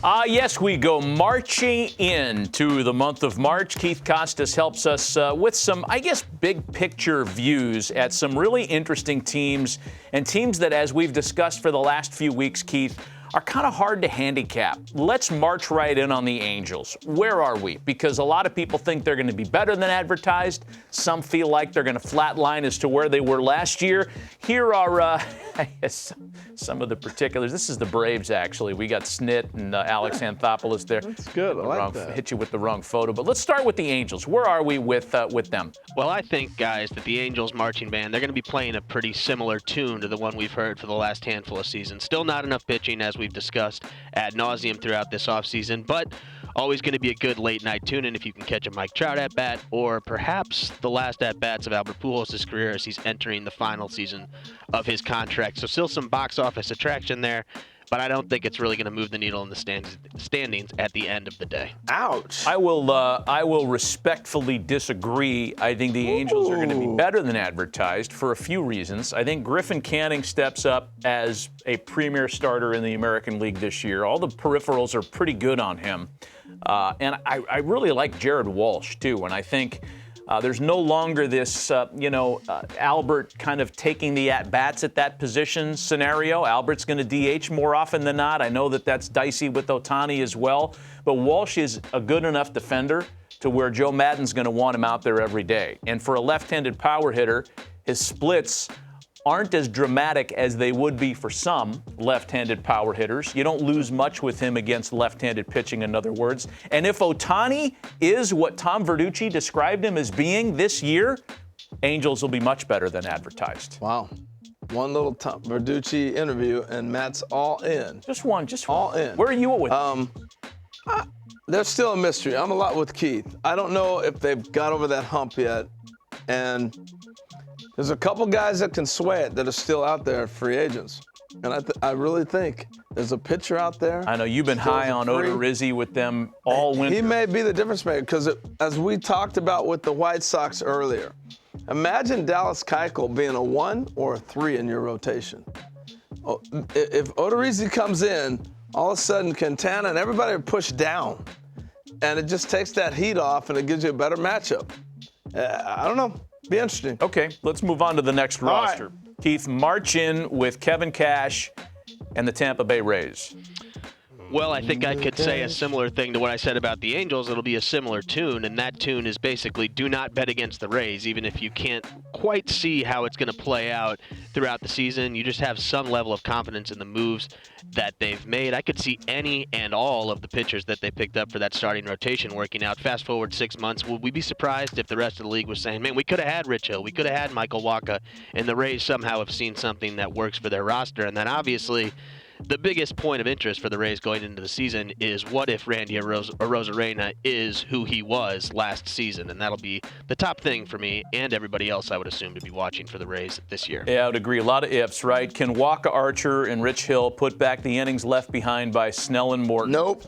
Yes, we go marching into the month of March. Keith Costas helps us with some, I guess, big picture views at some really interesting teams and teams that, as we've discussed for the last few weeks, Keith, are kind of hard to handicap. Let's march right in on the Angels. Where are we? Because a lot of people think they're going to be better than advertised. Some feel like they're going to flatline as to where they were last year. Here are some of the particulars. This is the Braves, actually. We got Snit and Alex Anthopoulos there. That's good. I like that. Hit you with the wrong photo. But let's start with the Angels. Where are we with them? Well, I think, guys, that the Angels marching band, they're going to be playing a pretty similar tune to the one we've heard for the last handful of seasons. Still not enough pitching, as we've discussed ad nauseum throughout this offseason, but always going to be a good late-night tune-in if you can catch a Mike Trout at-bat, or perhaps the last at-bats of Albert Pujols' career as he's entering the final season of his contract. So still some box office attraction there, but I don't think it's really going to move the needle in the standings at the end of the day. Ouch. I will respectfully disagree. I think the Angels are going to be better than advertised for a few reasons. I think Griffin Canning steps up as a premier starter in the American League this year. All the peripherals are pretty good on him. And I really like Jared Walsh, too. And I think there's no longer this, Albert kind of taking the at-bats at that position scenario. Albert's going to DH more often than not. I know that that's dicey with Ohtani as well. But Walsh is a good enough defender to where Joe Maddon's going to want him out there every day. And for a left-handed power hitter, his splits aren't as dramatic as they would be for some left-handed power hitters. You don't lose much with him against left-handed pitching, in other words. And if Ohtani is what Tom Verducci described him as being this year, Angels will be much better than advertised. Wow. One little Tom Verducci interview, and Matt's all in. Just one. All in. Where are you with There's still a mystery. I'm a lot with Keith. I don't know if they've got over that hump yet. And there's a couple guys that can sway it that are still out there, free agents. And I really think there's a pitcher out there. I know you've been high on Odorizzi with them all winter. He may be the difference maker because, as we talked about with the White Sox earlier, imagine Dallas Keuchel being a 1 or a 3 in your rotation. If Odorizzi comes in, all of a sudden Quintana and everybody are pushed down. And it just takes that heat off and it gives you a better matchup. I don't know. Be interesting. Okay, let's move on to the next roster. Right. Keith, march in with Kevin Cash and the Tampa Bay Rays. Well, I think I could say a similar thing to what I said about the Angels. It'll be a similar tune, and that tune is basically do not bet against the Rays, even if you can't quite see how it's going to play out throughout the season. You just have some level of confidence in the moves that they've made. I could see any and all of the pitchers that they picked up for that starting rotation working out. Fast forward 6 months, would we be surprised if the rest of the league was saying, man, we could have had Rich Hill, we could have had Michael Wacha, and the Rays somehow have seen something that works for their roster? And then obviously the biggest point of interest for the Rays going into the season is what if Randy Arozarena is who he was last season, and that'll be the top thing for me and everybody else I would assume to be watching for the Rays this year. Yeah, I would agree. A lot of ifs, right? Can Wacha, Archer, and Rich Hill put back the innings left behind by Snell and Morton? Nope.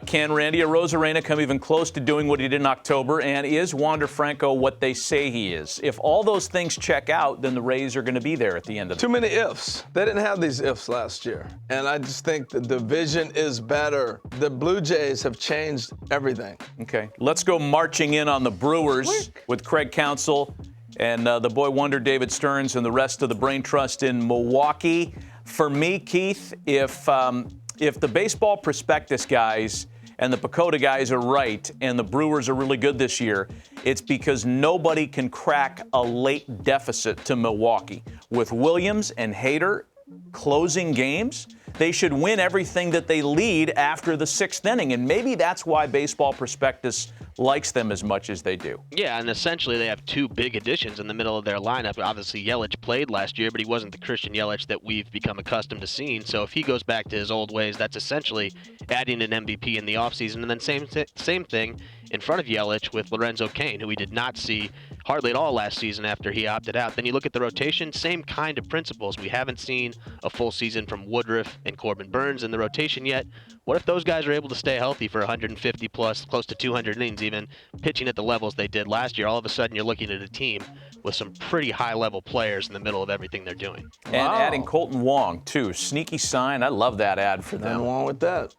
Can Randy Arozarena come even close to doing what he did in October? And is Wander Franco what they say he is? If all those things check out, then the Rays are going to be there at the end of the Too many ifs. They didn't have these ifs last year. And I just think the division is better. The Blue Jays have changed everything. Okay. Let's go marching in on the Brewers with Craig Counsell and the boy wonder David Stearns and the rest of the Brain Trust in Milwaukee. For me, Keith, if the baseball prospectus guys and the Pacoda guys are right and the Brewers are really good this year, it's because nobody can crack a late deficit to Milwaukee. With Williams and Hader closing games, they should win everything that they lead after the 6th inning. And maybe that's why Baseball Prospectus likes them as much as they do. Yeah, and essentially they have two big additions in the middle of their lineup. Obviously, Yelich played last year, but he wasn't the Christian Yelich that we've become accustomed to seeing. So if he goes back to his old ways, that's essentially adding an MVP in the offseason. And then same thing in front of Yelich with Lorenzo Cain, who we did not see hardly at all last season after he opted out. Then you look at the rotation, same kind of principles. We haven't seen a full season from Woodruff and Corbin Burns in the rotation yet. What if those guys are able to stay healthy for 150 plus, close to 200 innings even, pitching at the levels they did last year? All of a sudden you're looking at a team with some pretty high-level players in the middle of everything they're doing. And adding Colton Wong, too. Sneaky sign. I love that ad for them. Nothing wrong with that.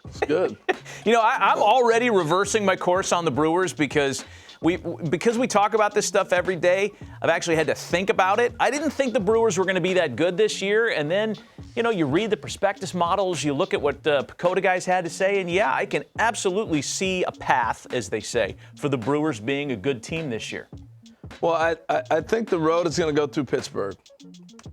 It's good. You know, I'm already reversing my course on the Brewers because we talk about this stuff every day. I've actually had to think about it. I didn't think the Brewers were going to be that good this year. And then, you know, you read the prospectus models, you look at what Pacoda guys had to say, and yeah, I can absolutely see a path, as they say, for the Brewers being a good team this year. Well, I think the road is going to go through Pittsburgh.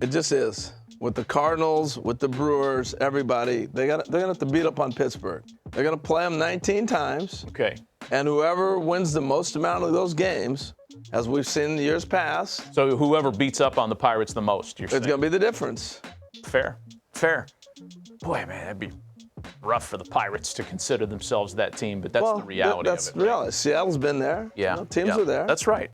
It just is. With the Cardinals, with the Brewers, everybody, they're going to have to beat up on Pittsburgh. They're going to play them 19 times. Okay. And whoever wins the most amount of those games, as we've seen in years past, So whoever beats up on the Pirates the most, you're saying? it's going to be the difference. Fair. Boy, man, that'd be rough for the Pirates to consider themselves that team, but that's the reality That's of it. Right? reality. Seattle's been there. Yeah. Teams are there. That's right.